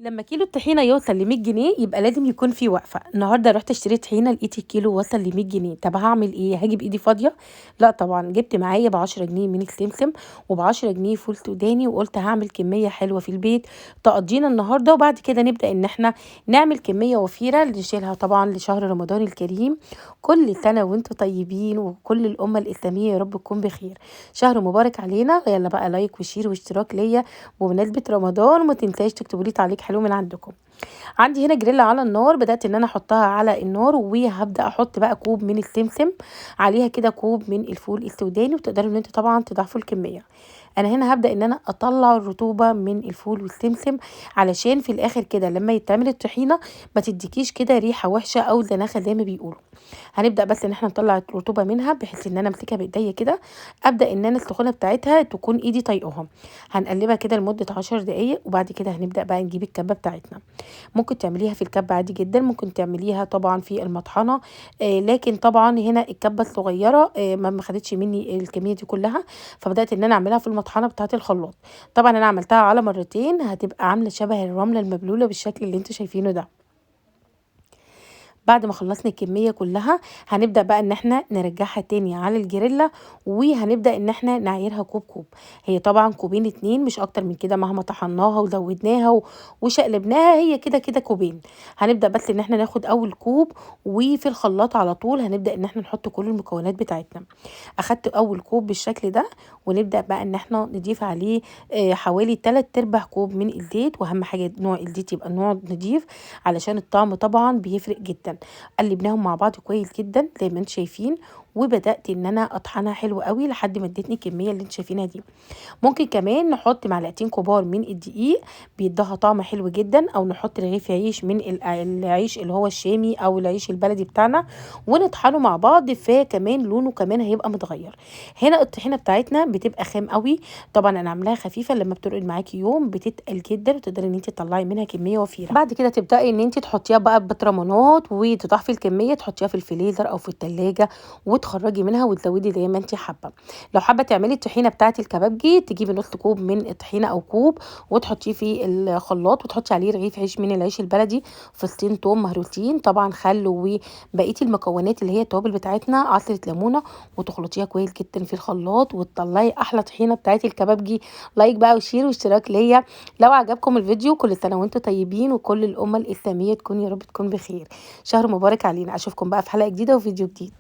لما كيلو الطحينه يوصل ل 100 جنيه يبقى لازم يكون في وقفه. النهارده رحت اشتريت طحينه لقيت الكيلو وصل ل 100 جنيه. طب هعمل ايه؟ هاجي بايدي فاضيه؟ لا طبعا، جبت معايا ب 10 جنيه من السمسم وب 10 جنيه فول سوداني، وقلت هعمل كميه حلوه في البيت تقضينا النهارده، وبعد كده نبدا ان احنا نعمل كميه وفيره نشيلها طبعا لشهر رمضان الكريم. كل سنه وانتم طيبين وكل الامه الاسلاميه يا رب تكون بخير. شهر مبارك علينا. يلا بقى لايك وشير واشتراك ليا بمناسبه رمضان، وما تنساش تكتبوا لي تعليق حلو من عندكم. عندي هنا جريلا على النار، بدأت ان انا احطها على النار، وهبدأ احط بقى كوب من السمسم عليها كده كوب من الفول السوداني، وتقدروا ان انتوا طبعا تضاعفوا الكمية. انا هنا هبدأ ان انا اطلع الرطوبة من الفول والسمسم، علشان في الاخر كده لما يتعمل الطحينة ما تديكيش كده ريحة وحشة او زناخة زي ما بيقولوا. هنبدأ بس ان احنا نطلع الرطوبة منها، بحيث ان انا امسكها بايديا كده، ابدأ ان انا السخونة بتاعتها تكون ايدي طايقاها. هنقلبها كده لمدة 10 دقايق، وبعد كده هنبدأ بقى نجيب الكبة بتاعتنا. ممكن تعمليها في الكبة عادي جدا، ممكن تعمليها طبعا في المطحنة. لكن طبعا هنا الكبة الصغيرة ما خدتش مني الكمية دي كلها، فبدأت ان انا اعملها في المطحنة بتاعة الخلاط. طبعا انا عملتها على مرتين، هتبقى عاملة شبه الرملة المبلولة بالشكل اللي انتوا شايفينه ده. بعد ما خلصنا الكمية كلها هنبدأ بقى ان احنا نرجعها تاني على الجريلا، وهنبدأ ان احنا نعيرها كوب كوب. هي طبعا كوبين اتنين مش اكتر من كده، مهما طحناها وزودناها وشقلبناها هي كده كده كوبين. هنبدأ بس ان احنا ناخد اول كوب، وفي الخلاط على طول هنبدأ ان احنا نحط كل المكونات بتاعتنا. اخدت اول كوب بالشكل ده، ونبدأ بقى ان احنا نضيف عليه حوالي 3/4 كوب من الزيت، واهم حاجة نوع الزيت يبقى نوع نضيف، علشان الطعم طبعا بيفرق جدا. قلبناهم مع بعض كويس جدا زي ما انتم شايفين، وبدأت ان انا اطحنها حلو قوي لحد ما ادتني الكمية اللي انتم شايفينها دي. ممكن كمان نحط معلقتين كبار من الدقيق، بيديها طعم حلو جدا، او نحط رغيف عيش من العيش اللي هو الشامي او العيش البلدي بتاعنا، ونطحنه مع بعض، فكمان لونه كمان هيبقى متغير. هنا الطحينه بتاعتنا بتبقى خام قوي. طبعا انا عاملاها خفيفه، لما بترقد معاكي يوم بتتقل جدا، وتقدري ان انت تطلعي منها كميه وفيره. بعد كده تبداي ان انت تحطيها بقى ببطرمانات، وتضاعفي الكميه تحطيها في الفريزر او في التلاجة، وتخرجي منها وتزودي زي ما انت حابه. لو حابه تعملي الطحينه بتاعه الكبابجي، تجيبي نص كوب من الطحينه او كوب، وتحطيه في الخلاط، وتحطي عليه رغيف عيش من العيش البلدي، فصين توم مهروسين، طبعا خل، وبقيه المكونات اللي هي التوابل بتاعتنا، عصره ليمونه، وتخلطيها كويس جدا في الخلاط، وتطلعي احلى طحينه بتاعه الكبابجي. لايك بقى وشير واشتراك ليا لو عجبكم الفيديو. كل سنه وانتم طيبين، وكل الامه الاسلاميه تكون يا رب تكون بخير. شهر مبارك علينا. اشوفكم بقى في حلقه جديده وفيديو جديد.